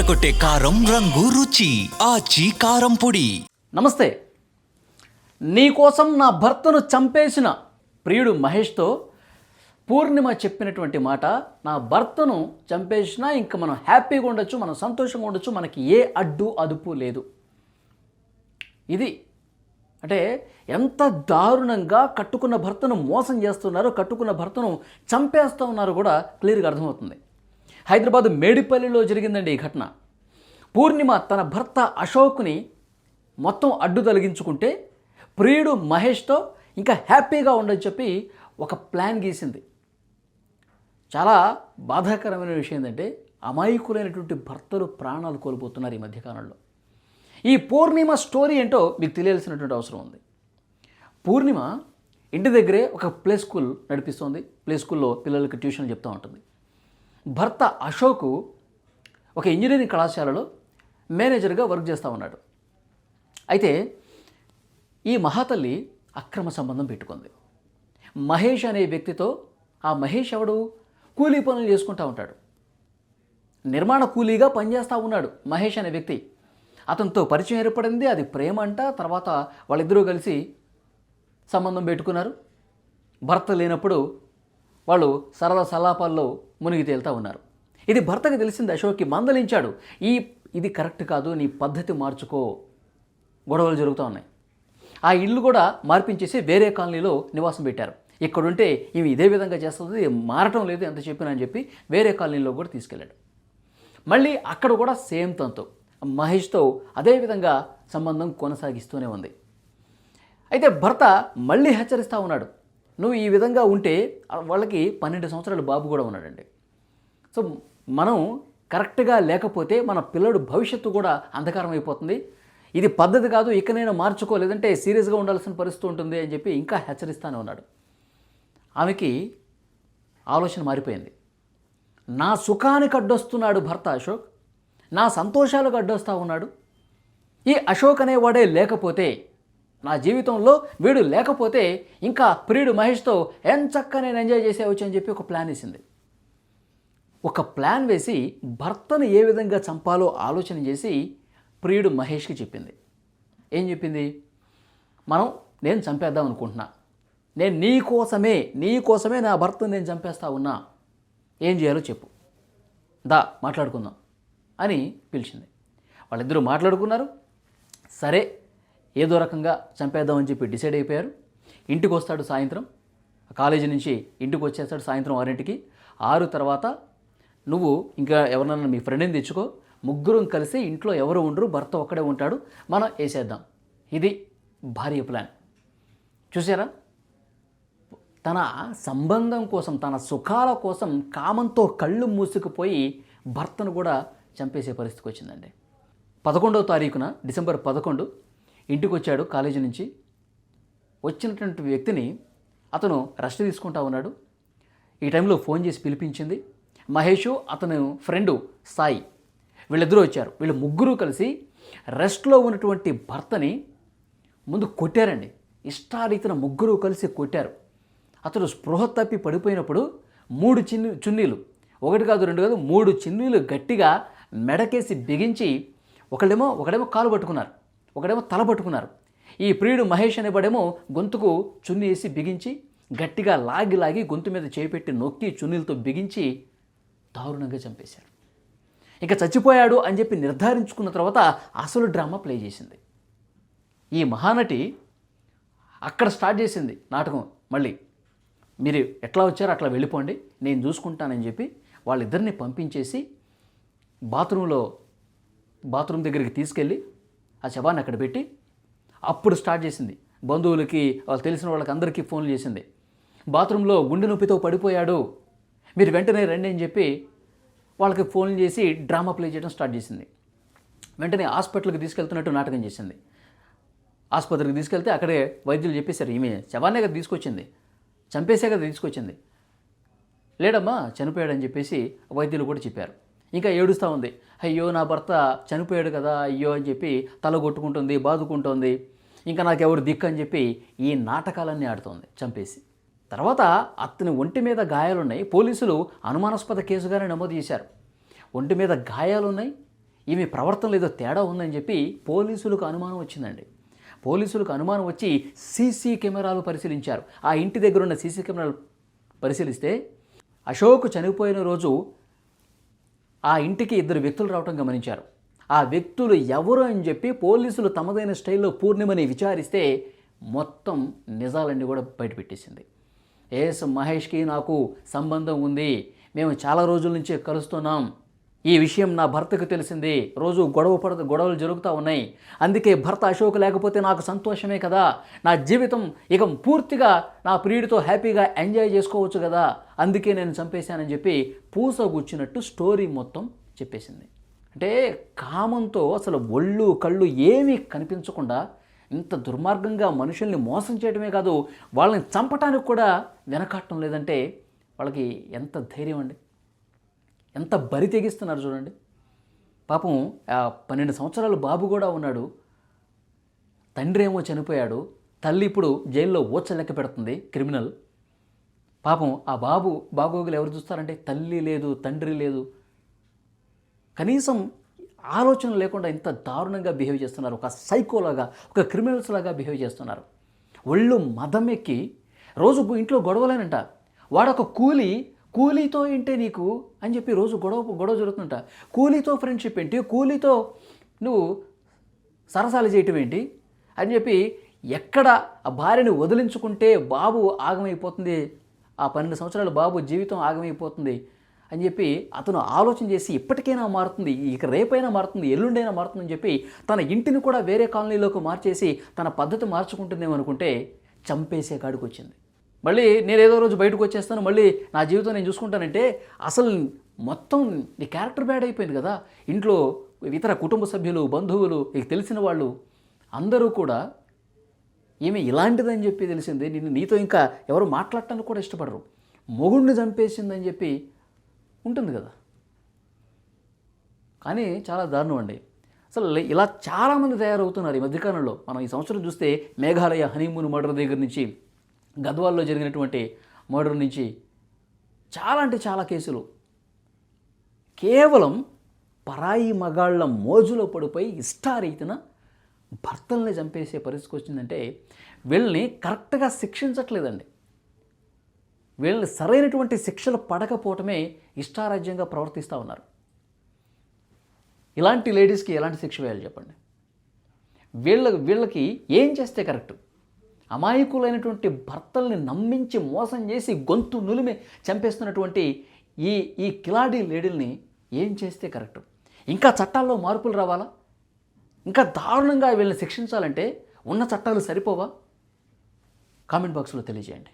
అదరగొట్టే కారం రంగు రుచి ఆచి కారం పొడి. నమస్తే. నీకోసం నా భర్తను చంపేసిన ప్రియుడు మహేష్తో పూర్ణిమ చెప్పినటువంటి మాట, నా భర్తను చంపేసినా ఇంకా మనం హ్యాపీగా ఉండొచ్చు, మనం సంతోషంగా ఉండొచ్చు, మనకి ఏ అడ్డు అదుపు లేదు. ఇది అంటే ఎంత దారుణంగా కట్టుకున్న భర్తను మోసం చేస్తున్నారో, కట్టుకున్న భర్తను చంపేస్తూ ఉన్నారో కూడా క్లియర్గా అర్థమవుతుంది. హైదరాబాద్ మేడిపల్లిలో జరిగిందండి ఈ ఘటన. పూర్ణిమ తన భర్త అశోక్ని మొత్తం అడ్డు తొలగించుకుంటే ప్రియుడు మహేష్తో ఇంకా హ్యాపీగా ఉండని చెప్పి ఒక ప్లాన్ గీసింది. చాలా బాధాకరమైన విషయం ఏంటంటే అమాయకులైనటువంటి భర్తలు ప్రాణాలు కోల్పోతున్నారు ఈ మధ్యకాలంలో. ఈ పూర్ణిమ స్టోరీ ఏంటో మీకు తెలియాల్సినటువంటి అవసరం ఉంది. పూర్ణిమ ఇంటి దగ్గరే ఒక ప్లే స్కూల్ నడిపిస్తోంది. ప్లే స్కూల్లో పిల్లలకి ట్యూషన్ చెప్తూ ఉంటుంది. భర్త అశోక్ ఒక ఇంజనీరింగ్ కళాశాలలో మేనేజర్గా వర్క్ చేస్తూ ఉన్నాడు. అయితే ఈ మహాతల్లి అక్రమ సంబంధం పెట్టుకుంది మహేష్ అనే వ్యక్తితో. ఆ మహేష్ ఎవడు? కూలీ పనులు చేసుకుంటూ ఉంటాడు, నిర్మాణ కూలీగా పనిచేస్తూ ఉన్నాడు మహేష్ అనే వ్యక్తి. అతనితో పరిచయం ఏర్పడింది, అది ప్రేమ అంట. తర్వాత వాళ్ళిద్దరూ కలిసి సంబంధం పెట్టుకున్నారు. భర్త లేనప్పుడు వాళ్ళు సరదా సలాపాల్లో మునిగి తేలుతూ ఉన్నారు. ఇది భర్తకు తెలిసింది. అశోక్కి మందలించాడు, ఇది కరెక్ట్ కాదు, నీ పద్ధతి మార్చుకో, గొడవలు జరుగుతూ ఉన్నాయి. ఆ ఇల్లు కూడా మార్పించేసి వేరే కాలనీలో నివాసం పెట్టారు. ఇక్కడుంటే ఇవి ఇదే విధంగా చేస్తుంది, మారటం లేదు ఎంత చెప్పినా అని చెప్పి వేరే కాలనీలో కూడా తీసుకెళ్ళాడు. మళ్ళీ అక్కడ కూడా సేమ్ తంతు, మహేష్తో అదేవిధంగా సంబంధం కొనసాగిస్తూనే ఉంది. అయితే భర్త మళ్ళీ హెచ్చరిస్తూ ఉన్నాడు, నువ్వు ఈ విధంగా ఉంటే, వాళ్ళకి 12 సంవత్సరాల బాబు కూడా ఉన్నాడండి. సో మనం కరెక్ట్గా లేకపోతే మన పిల్లడు భవిష్యత్తు కూడా అంధకారం అయిపోతుంది, ఇది పద్ధతి కాదు, ఇకనైనా మార్చుకో, లేదంటే సీరియస్గా ఉండాల్సిన పరిస్థితి ఉంటుంది అని చెప్పి ఇంకా హెచ్చరిస్తూనే ఉన్నాడు. ఆమెకి ఆలోచన మారిపోయింది. నా సుఖానికి అడ్డొస్తున్నాడు భర్త అశోక్, నా సంతోషాలకు అడ్డొస్తూ ఉన్నాడు. ఈ అశోక్ అనేవాడే లేకపోతే, నా జీవితంలో వీడు లేకపోతే ఇంకా ప్రియుడు మహేష్తో ఎంచక్కా నేను ఎంజాయ్ చేసేవచ్చు అని చెప్పి ఒక ప్లాన్ వేసింది. ఒక ప్లాన్ వేసి భర్తను ఏ విధంగా చంపాలో ఆలోచన చేసి ప్రియుడు మహేష్కి చెప్పింది. ఏం చెప్పింది? నేను చంపేద్దాం అనుకుంటున్నా, నేను నీకోసమే నా భర్తను నేను చంపేస్తా ఉన్నా, ఏం చేయాలో చెప్పు, దా మాట్లాడుకుందాం అని పిలిచింది. వాళ్ళిద్దరూ మాట్లాడుకున్నారు. సరే ఏదో రకంగా చంపేద్దామని చెప్పి డిసైడ్ అయిపోయారు. ఇంటికి వస్తాడు సాయంత్రం, కాలేజీ నుంచి ఇంటికి వచ్చేస్తాడు సాయంత్రం 6ంటికి. 6 తర్వాత నువ్వు ఇంకా ఎవరినన్నా మీ ఫ్రెండ్ని తెచ్చుకో, ముగ్గురం కలిసి ఇంట్లో ఎవరు ఉండరు, భర్త ఒక్కడే ఉంటాడు, మనం వేసేద్దాం. ఇది భార్య ప్లాన్. చూసారా? తన సంబంధం కోసం, తన సుఖాల కోసం కామంతో కళ్ళు మూసుకుపోయి భర్తను కూడా చంపేసే పరిస్థితికి వచ్చిందండి. 11వ తారీఖున డిసెంబర్ 11 ఇంటికి వచ్చాడు కాలేజీ నుంచి. వచ్చినటువంటి వ్యక్తిని అతను రెస్ట్ తీసుకుంటా ఉన్నాడు. ఈ టైంలో ఫోన్ చేసి పిలిపించింది. మహేషు, అతను ఫ్రెండు సాయి, వీళ్ళిద్దరూ వచ్చారు. వీళ్ళు ముగ్గురు కలిసి రెస్ట్లో ఉన్నటువంటి భర్తని ముందు కొట్టారండి. ఇష్టారీతిన ముగ్గురు కలిసి కొట్టారు. అతను స్పృహ తప్పి పడిపోయినప్పుడు 3 చున్నీలు, 1 కాదు 2 కాదు 3 చున్నీలు గట్టిగా మెడకేసి బిగించి, ఒకడేమో కాలు పట్టుకున్నారు, ఒకడేమో తల పట్టుకున్నారు. ఈ ప్రియుడు మహేష్ అనేవాడేమో గొంతుకు చున్నీ వేసి బిగించి గట్టిగా లాగి గొంతు మీద చేపెట్టి నొక్కి చున్నీలతో బిగించి దారుణంగా చంపేశారు. ఇక చచ్చిపోయాడు అని చెప్పి నిర్ధారించుకున్న తర్వాత అసలు డ్రామా ప్లే చేసింది ఈ మహానటి. అక్కడ స్టార్ట్ చేసింది నాటకం. మళ్ళీ మీరు ఎట్లా వచ్చారో అట్లా వెళ్ళిపోండి, నేను చూసుకుంటానని చెప్పి వాళ్ళిద్దరిని పంపించేసి బాత్రూమ్ దగ్గరికి తీసుకెళ్ళి ఆ శవాన్ని అక్కడ పెట్టి అప్పుడు స్టార్ట్ చేసింది. బంధువులకి, వాళ్ళు తెలిసిన వాళ్ళకి అందరికీ ఫోన్లు చేసింది. బాత్రూంలో గుండె నొప్పితో పడిపోయాడు, మీరు వెంటనే రండి అని చెప్పి వాళ్ళకి ఫోన్లు చేసి డ్రామా ప్లే చేయడం స్టార్ట్ చేసింది. వెంటనే హాస్పిటల్కి తీసుకెళ్తున్నట్టు నాటకం చేసింది. ఆసుపత్రికి తీసుకెళ్తే అక్కడే వైద్యులు చెప్పేశారు, ఈమె శవాన్నే కదా తీసుకొచ్చింది, చంపేసే కదా తీసుకొచ్చింది. లేడమ్మా, చనిపోయాడని చెప్పేసి వైద్యులు కూడా చెప్పారు. ఇంకా ఏడుస్తూ ఉంది, అయ్యో నా భర్త చనిపోయాడు కదా అయ్యో అని చెప్పి తల కొట్టుకుంటుంది, బాదుకుంటుంది, ఇంకా నాకెవరు దిక్కు అని చెప్పి ఈ నాటకాలన్నీ ఆడుతోంది చంపేసి. తర్వాత అతని ఒంటి మీద గాయాలున్నాయి. పోలీసులు అనుమానాస్పద కేసుగానే నమోదు చేశారు. ఒంటి మీద గాయాలున్నాయి, ఈమె ప్రవర్తనలో ఏదో తేడా ఉందని చెప్పి పోలీసులకు అనుమానం వచ్చిందండి. పోలీసులకు అనుమానం వచ్చి సీసీ కెమెరాలు పరిశీలించారు. ఆ ఇంటి దగ్గర ఉన్న సీసీ కెమెరాలు పరిశీలిస్తే అశోక్ చనిపోయిన రోజు ఆ ఇంటికి 2 వ్యక్తులు రావటం గమనించారు. ఆ వ్యక్తులు ఎవరు అని చెప్పి పోలీసులు తమదైన స్టైల్లో పూర్ణిమని విచారిస్తే మొత్తం నిజాలన్నీ కూడా బయటపెట్టేసింది. ఎస్ మహేష్కి నాకు సంబంధం ఉంది, మేము చాలా రోజుల నుంచి కలుస్తున్నాం, ఈ విషయం నా భర్తకు తెలిసింది, రోజు గొడవలు జరుగుతూ ఉన్నాయి, అందుకే భర్త అశోక్ లేకపోతే నాకు సంతోషమే కదా, నా జీవితం ఇక పూర్తిగా నా ప్రియుడితో హ్యాపీగా ఎంజాయ్ చేసుకోవచ్చు కదా, అందుకే నేను చంపేశానని చెప్పి పూసగుచ్చినట్టు స్టోరీ మొత్తం చెప్పేసింది. అంటే కామంతో అసలు ఒళ్ళు కళ్ళు ఏమీ కనిపించకుండా ఇంత దుర్మార్గంగా మనుషుల్ని మోసం చేయడమే కాదు, వాళ్ళని చంపటానికి కూడా వెనకాడటం లేదంటే వాళ్ళకి ఎంత ధైర్యం అండి, ఎంత బరి తెగిస్తున్నారు చూడండి. పాపం 12 సంవత్సరాల బాబు కూడా ఉన్నాడు, తండ్రి ఏమో చనిపోయాడు, తల్లి ఇప్పుడు జైల్లో లెక్క పెడుతుంది, క్రిమినల్. పాపం ఆ బాబు బాగోగులు ఎవరు చూస్తారంటే తల్లి లేదు, తండ్రి లేదు, కనీసం ఆలోచన లేకుండా ఇంత దారుణంగా బిహేవ్ చేస్తున్నారు. ఒక సైకోలాగా, ఒక క్రిమినల్స్ లాగా బిహేవ్ చేస్తున్నారు. ఒళ్ళు మదం ఎక్కి రోజు ఇంట్లో గొడవలేనంట, వాడొక కూలీతో ఏంటే నీకు అని చెప్పి రోజు గొడవ జరుగుతుందంట. కూలీతో ఫ్రెండ్షిప్ ఏంటి, కూలీతో నువ్వు సరసాలు చేయటం ఏంటి అని చెప్పి ఎక్కడ ఆ భార్యని వదిలించుకుంటే బాబు ఆగమైపోతుంది, ఆ 12 సంవత్సరాల బాబు జీవితం ఆగమైపోతుంది అని చెప్పి అతను ఆలోచన చేసి ఇప్పటికైనా మారుతుంది, ఇక రేపైనా మారుతుంది, ఎల్లుండైనా మారుతుందని చెప్పి తన ఇంటిని కూడా వేరే కాలనీలోకి మార్చేసి తన పద్ధతి మార్చుకుంటుందేమనుకుంటే చంపేసే కాడికి వచ్చింది. మళ్ళీ నేను ఏదో రోజు బయటకు వచ్చేస్తాను, మళ్ళీ నా జీవితం నేను చూసుకుంటానంటే అసలు మొత్తం నీ క్యారెక్టర్ బ్యాడ్ అయిపోయింది కదా. ఇంట్లో ఇతర కుటుంబ సభ్యులు, బంధువులు, నీకు తెలిసిన వాళ్ళు అందరూ కూడా ఈమె ఇలాంటిదని చెప్పి తెలిసింది, నీతో ఇంకా ఎవరు మాట్లాడటానికి కూడా ఇష్టపడరు, మొగుడిని చంపేసిందని చెప్పి ఉంటుంది కదా. కానీ చాలా దారుణం అండి. అసలు ఇలా చాలామంది తయారవుతున్నారు ఈ మధ్యకాలంలో. మనం ఈ సంవత్సరం చూస్తే మేఘాలయ హనీమూన్ మర్డర్ దగ్గర నుంచి, గద్వాల్లో జరిగినటువంటి మర్డర్ నుంచి చాలా అంటే చాలా కేసులు కేవలం పరాయి మగాళ్ళ మోజులో పడిపోయి ఇష్టారీతిన భర్తల్ని చంపేసే పరిస్థితికి వచ్చిందంటే వీళ్ళని కరెక్ట్గా శిక్షించట్లేదండి. వీళ్ళని సరైనటువంటి శిక్షలు పడకపోవటమే ఇష్టారాజ్యంగా ప్రవర్తిస్తూ ఉన్నారు. ఇలాంటి లేడీస్కి ఎలాంటి శిక్ష వేయాలి చెప్పండి? వీళ్ళకి ఏం చేస్తే కరెక్ట్? అమాయకులైనటువంటి భర్తల్ని నమ్మించి మోసం చేసి గొంతు నులిమి చంపేస్తున్నటువంటి ఈ కిలాడీ లేడీల్ని ఏం చేస్తే కరెక్ట్? ఇంకా చట్టాల్లో మార్పులు రావాలా? ఇంకా దారుణంగా వీళ్ళని శిక్షించాలంటే ఉన్న చట్టాలు సరిపోవా? కామెంట్ బాక్స్లో తెలియజేయండి.